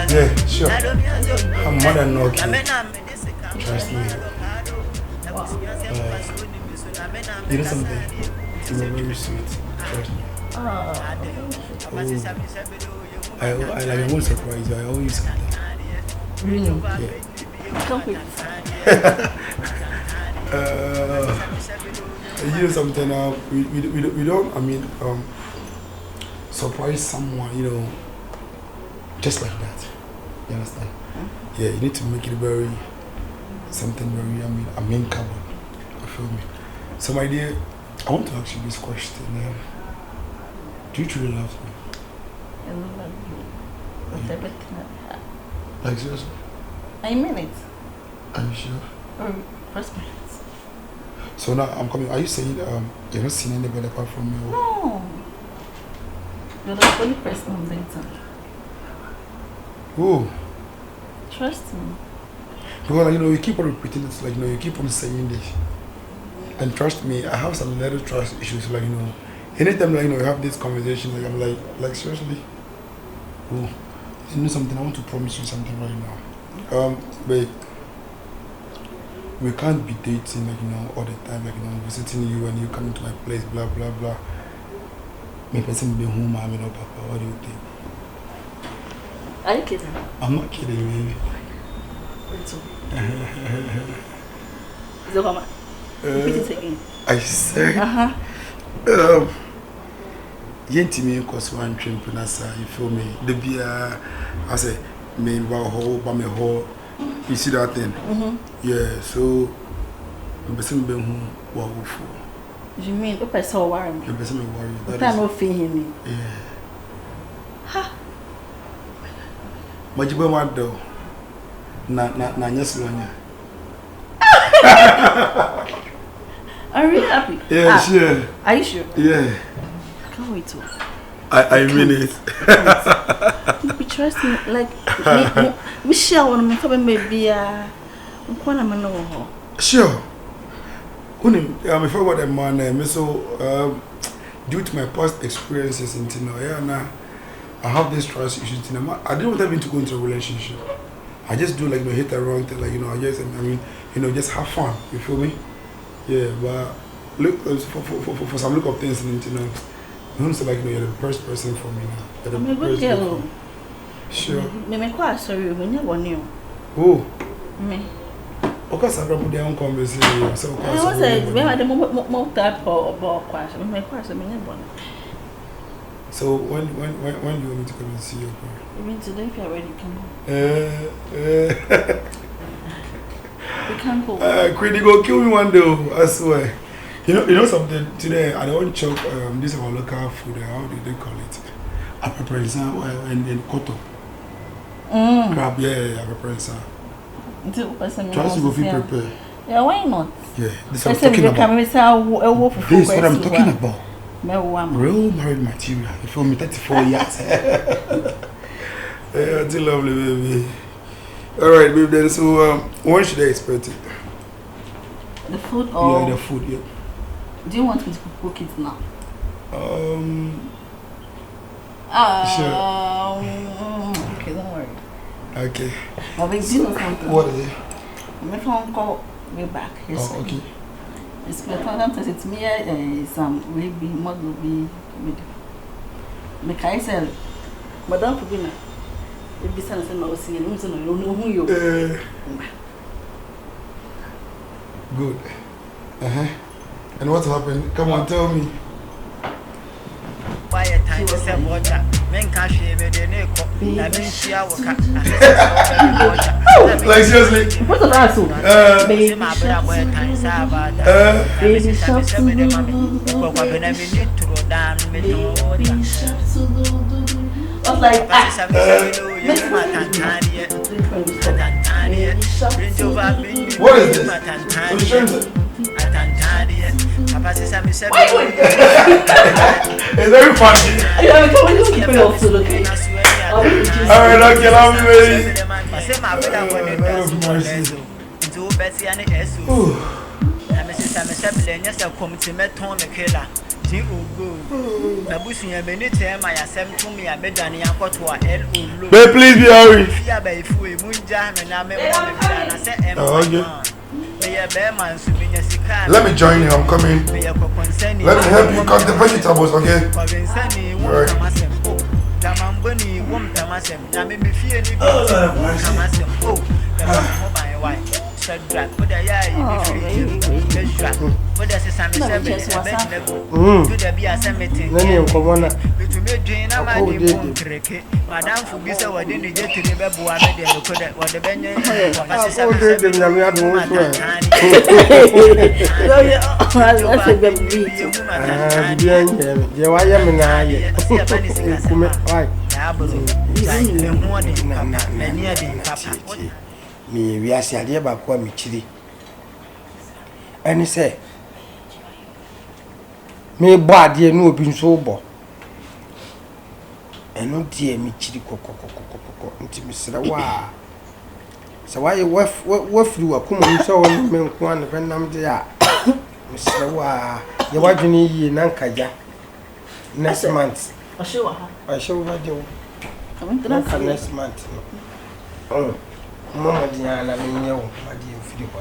Yeah, sure. I'm more than okay. Trust me. You know something? You're very sweet. Trust me. I won't surprise you. I owe you something. Really? Yeah. Can't wait. You know something? We don't. I mean, surprise someone. You know, just like that. You understand? Yeah. You need to make it very something very. I mean, carbon. You feel me? So, my dear, I want to ask you this question. Do you truly love me? I love you. With everything I have. Like seriously? I mean it. Are you sure? First minutes. So now I'm coming. Are you saying you're not seeing anybody apart from me? No. You're the only person I'm dating. Oh. Trust me. Because you keep on repeating it, like you keep on saying this. And trust me, I have some little trust issues, like anytime you have this conversation, like I'm like seriously. Oh, you know something? I want to promise you something right now. Babe, we can't be dating all the time, visiting you and you coming to my place, blah blah blah. Me person be home, I'm no papa. What do you think? Are you kidding? I'm not kidding, baby. So mama, repeat it again. I said. Yenti me cause one trim penasa, you feel me? The beer, I say, me about whole, you see that thing? Yeah, so the person be home, what for? You mean the person worry me? The person be worry. That is not feeling me. Yeah. Ha. But you be mad though. Na yes one. Are you really happy? Yeah, sure. Are you sure? Yeah. Can't wait to. I mean it. You trust me, like we share one of my maybe sure. I'm afraid what a man so due to my past experiences in Tinoyana, I have this trust issues in I didn't want them to go into a relationship. I just do hit around thing, I just just have fun. You feel me? Yeah, but look for some look of things in I'm say you're the first person for me now. I'm a good girl. Sure. Me quite sorry when you want you. Oh. Me. Okay, so I put down conversation. So I was like, we had a more type or question. Me quite so me never. So when do you want me to come and see you? You mean today if you're ready, come on. We can't go. Queenie go kill me one day, I swear. You know something? Today I don't chop this is our local food. How do they call it? I prepare and koto. Crab, yeah, I prepare some. Trust me, if you prepare. Yeah, why not? Yeah, this is what I'm talking about. This is what I'm talking about. Real married material. You feel me? 34 years. Yeah, it's lovely, baby. Alright, baby. Then, so when should I expect it? The food or? Yeah, the food, yeah. Do you want me to cook it now? Sure. Okay, don't worry. Okay. But do you know something? What is it? My phone call me back. Yes, okay. It's my phone it's me some will be model be me kai sell. Madam Pubina. If be sense no see you know who you. Good. And what happened? Come on, tell me. Why a time to sell water? Men cash me the neck. Like seriously? What's the last one? Baby, my brother, times about baby shop to what's like what is this? It's very funny. Yeah, come on, keep it off, okay? Alright, okay, love you, baby. say my brother when it do Betty and Esu. I'm Mrs. Samuel, yes, I'll come to Meton the killer. Babusi and Benita, my assem to me, I made Danny and got to a L. But please be hurry. Fear by Fui, Moonjam, and I made I said, Let me join you, I'm coming. Let me help you cut the vegetables, okay? Me we are saying about what me chili. And he say, me body no been so bo. And no dear me chili coco into Mr. Wa. So why you weft through a common so men one when I'm there. Mr. Wa, you want to need ye Nankaja next month. I show you. Next month. Oh. Mama Diana, I mean, you, my dear Philip,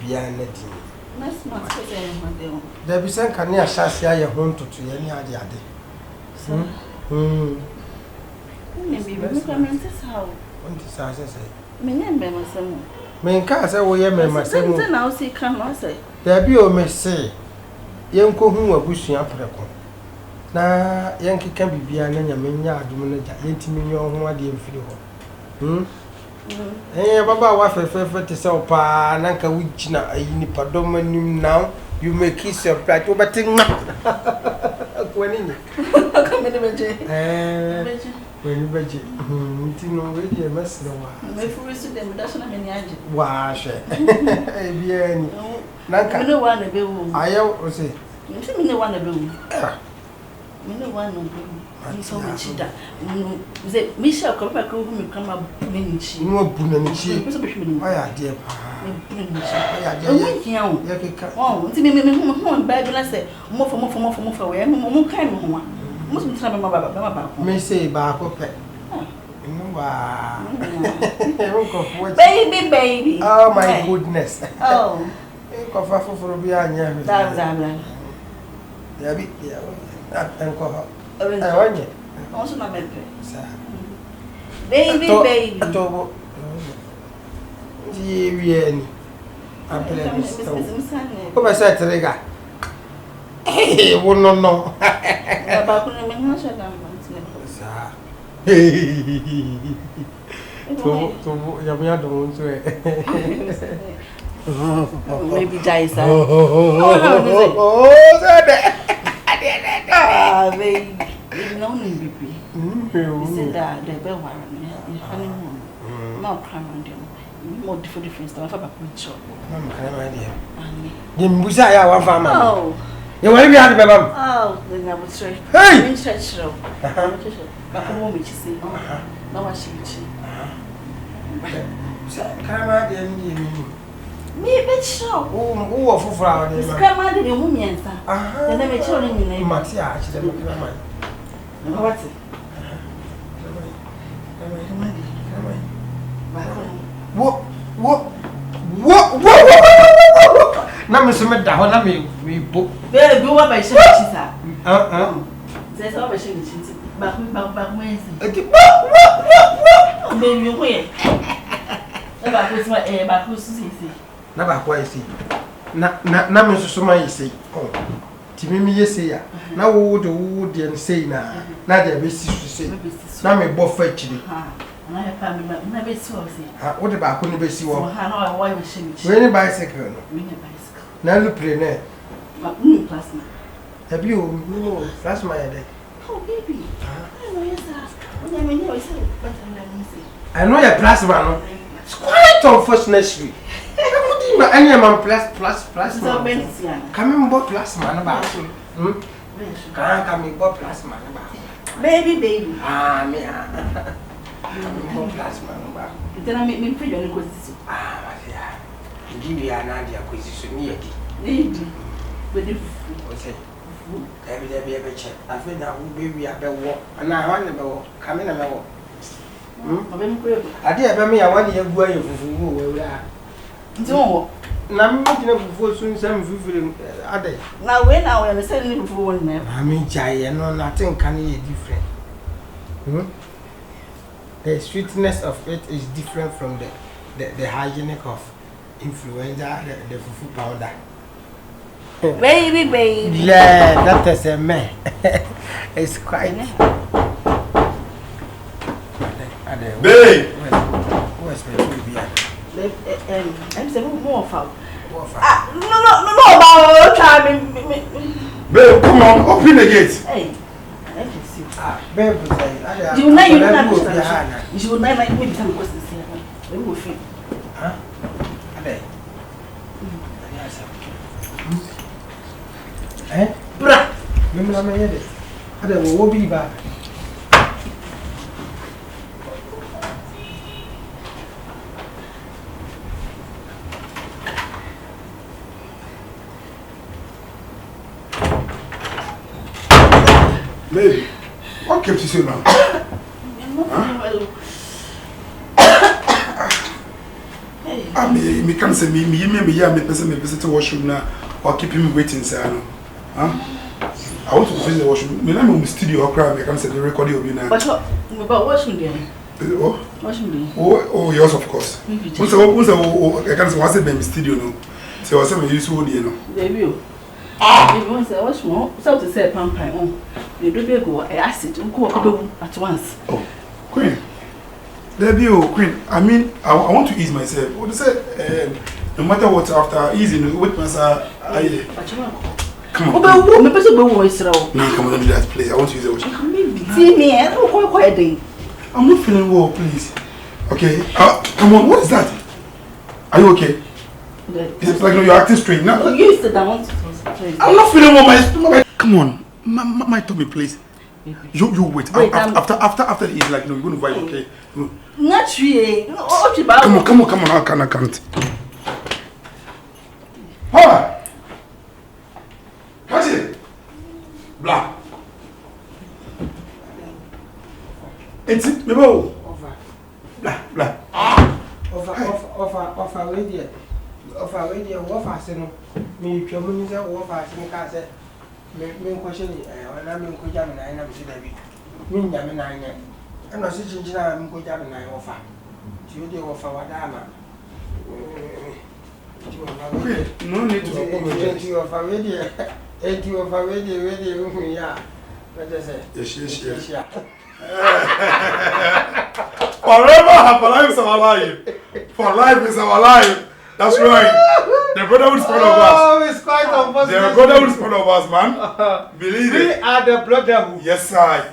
behind the team. Next month, there be some kind of shassia your home to any idea. Maybe we come into this house. What does I say? Me name myself. Me can't say, we are myself. Then I'll see, come on, say. There be o say, young who are bushing up the con. Now, Yankee can be behind your mania, dominator, intimate your home, dear Philip. Eh, Baba, what for to sell pa, Nanka Wichina, a unipadomanum now, you may kiss your pride over thing. When in when you veggie, no radio, mess no one. My food is to them, that's not any idea. Wash it. Bien, Nanka, no one a bill. I always say, you know one a bill. You know one of them. So much that Michelle come back home come up Minchi. No Punanichi. Why are dear? Oh, to me, baby, I say, more for away, more kind of one. Most of the time, my may say Barco Pet. Baby. Oh, my goodness. Oh, for behind you. There be and call I want you. Also, my baby. Gee, come I said to Rega. Hey, would not know. Maybe Jaisa. Baby. You know me, baby. You said that the bell warren, honeymoon. Not crime on them. More different stuff about shop. You Musaya, one farmer. Oh, you want to be out of the oh, then I would say, hey, church show. But I won't be see. No, I see. Come out and Me, bitch, show. Oh, for flower. Come out in your woman. Then I may tell you name. Matia, What's it? What? Now, Miss Medda, we book. There, go up by Shisa. There's always a chin. Back, baby, you wait. About who's my air, back who's easy. Never quite see. Now, Miss Suma, say, oh, Timmy, yes, say, now would the wood and say now. Now, there is to say, now, me both fetching. And I have never saw it. What about couldn't be see what? Why was she? When a bicycle, now look pretty. Plasma. Have you? No, that's my idea. Oh, baby. I know your plasma. It's quite unfortunate. Any man plasma. Come in, bought plasma about you. Can't come in, bought plasma about. Baby. Ah, me. plasma no ba. Then I make me pretty on the coast. Ah, yeah. Give you an idea, acquisition near Need. But if every ever check. I feel that we be a better walk, and I want to walk. Come in a walk. I did me, I want you to go where we are. No. Now, I'm looking for soon some food. Now, when I am selling for one name, I mean, giant, no, nothing can be different. The sweetness of it is different from the hygienic of influenza, the fufu powder. Baby. Yeah, that is a man. It's quite. Babe! Where's my baby? I'm saying more foul. No, about try me. Babe, come on, open the gate. Hey, I can see. Babe, you know you don't understand. You will not make some questions here. We will fit. Huh? Eh? Bra! Remember my head? I will be back. Babe, what kept you so long? Me can't say me person to washroom now or keep him waiting, sir. I want to visit the washroom. Me, I'm in the studio. I can't say the recording of you now. But washroom there. Washroom there. Oh, yours of course. Once I can't say what's the baby studio no. So I say me use wood, you know. Baby. If you want to wash more, so to say pampai on. You do go acid and go at once. Oh, Queen. There be Queen. I mean, I want to ease myself. What do you say? No matter what, after easing, wait myself. Come on. Oh, my person will voice row. No, come on, don't do that, please. I want to use the washroom. See me, I don't quite quiet. I'm not feeling well, please. Okay. Come on, what is that? Are you okay? It's like you're acting strange. Now, you sit down. I'm not feeling well. Come on, my tummy, please. You wait. After the ease, like you're going to vibe, okay? Not really. Come on. I can't. Huh? What's it? Blah. It's it, me bo. Blah. Offer radio. Offer seno. Me piamu say offer seno ka say. Me question na me ko jam na na me dabi. Me nyame na anya. E no se chinchina me ko jam na offer. Ti o dey offer wada na. No need to offer radio. Enti offer radio ya. Yes. Forever, for life is our life. For life is our life. That's right. The brotherhood is part of us. Oh, it's quite impossible. The brotherhood is part of us, man. Believe we it. We are the brotherhood. Yes, sir.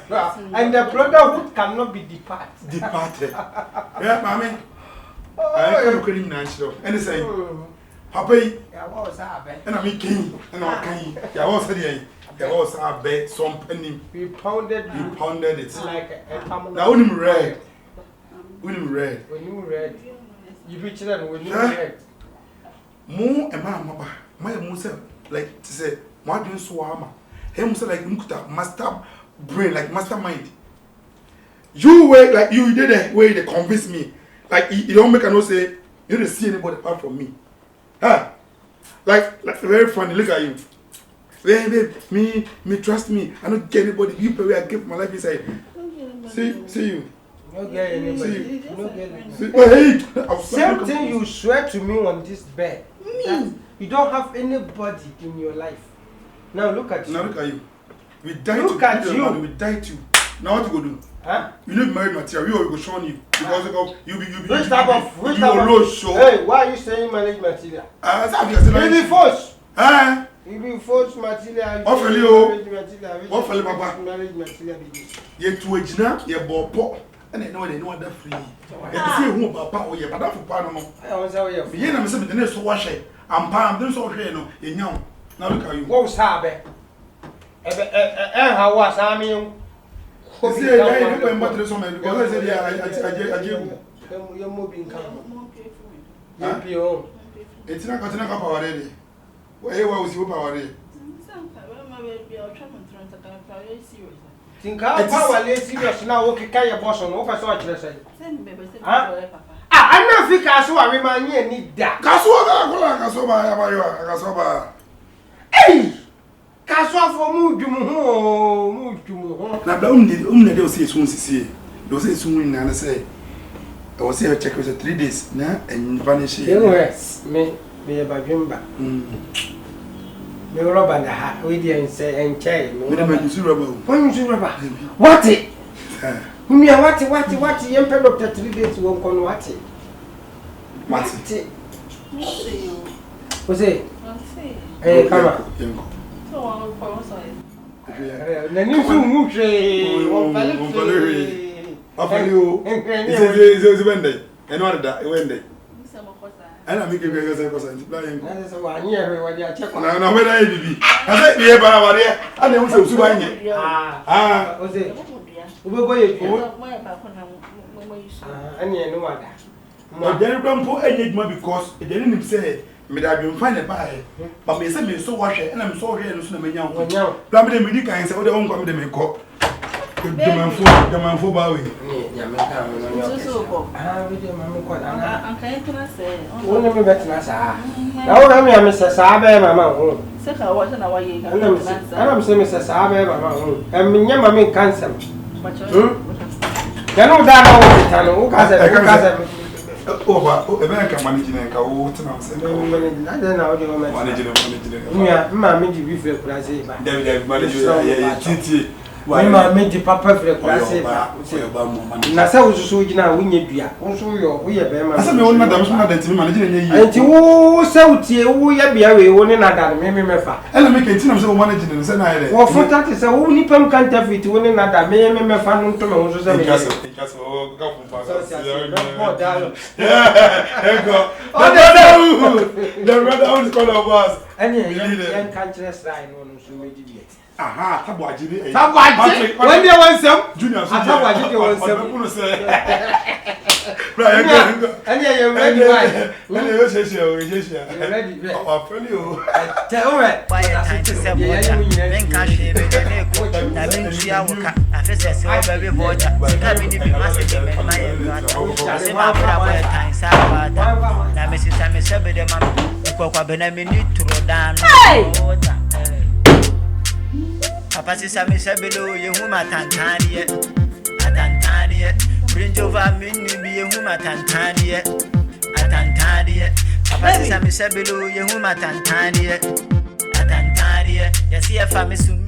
And the brotherhood cannot be departed. Yeah, mommy. I can't look at him now. And say, Papa, and I mean, king, and I'm king. Yeah, what's the there was a bed, some penny. We pounded it. Like a camel. Now, when you read, you reach it and when you read. More and my mother, like to say, what do you swam? Him say, like, master brain, like mastermind. You were like, you did a way they convince me. Like, you don't make a no say, you don't see anybody apart from me. Huh? Like very funny, look at you. Baby, me trust me. I don't get anybody. You pay where I give my life inside. See you. No get anybody. No get anybody. Hey, same thing you swear to me on this bed. You don't have anybody in your life. Now look at you. Now look at you. We died look at you. We died you. Now what you go do? Huh? You need married material. We will show you because you which type of show. Hey, why are you saying marriage material? Baby force. Huh? You be force material. What for you? What for you, Papa? Marriage material. You to a jina, you bought pot, and they know that free. You see who Papa or you, but that's for Panama. I was out here. You know, the next wash it. I'm palm, then so here, no, in young. Now look at you. What was Habe? How was I mean? See, I never met someone because I said, you're moving. it's not going to come already. Where was your power? Think how power is serious now. Okay, can your boss on over so much? I know if you can so I remind you need that. Casoba. Hey! Castle for move to Now, only they'll see soon. They'll say soon, and I say, I was here check was 3 days now and vanish. Me about Jumba. Me rubber and a hat, we didn't say and chain. When you see rubber. What it? What? Young doctor 3 days won't come what it? What's it? What's it? Hey, come on. The new move. It's Wednesday. And what that Wednesday? And I make a very good percent. That is 1 year when you are checking. No, when I be. I said, yeah, but I'm there. I don't want to buy it. What's it? We will go. And you know what? But then don't put any more because it didn't say. Me da been find buy but me say me so wash and I'm so here no so na menya ho plan me dey me kan say o dey on kwa me dey me ko demanfo ba we ya me ka no so we dey mama ko na an kan tuna say o ne me betina sa na o na me say sa ba mama ho se ka wa na wa ye ka ana me say me say sa ba mama ho em nya mama cancel ya no da na o betano o ka say over American managing ka wo tena say managing na o dey managing ma me di bi fe kura say ba David managing titi ma me di papa fe kura say ba na say wo so gina wo nya dua wo so yo wo ye be ma asa me wo na da so na da ntimi managing nya yi enti wo say wo tie wo ye bia we wo ne na da me fa ela me ke tina so managing no say na ile wo fota te say wo ni pam kan ta fit wo ne na da me fa no to me wo so say me the brother owns call of us. And you can't just line on so many idiots. Aha, Tabuaji. When they want some junior, Tabuaji want some. And you're ready. Ready. Oh, friendly. Tell me. Why time to sell water? Then cash I mean, she I said, so very water. Coming to be massive in my say my brother time, Sabbath. Now, Mrs. Sammy said, Mamma, because I've been a minute to roll down. Papa says, Sammy said below you, whom I Tantania. Bring over me, be a whom I Tantania. Papa says, Sammy said below you, whom I Tantania. Yes, if I miss you.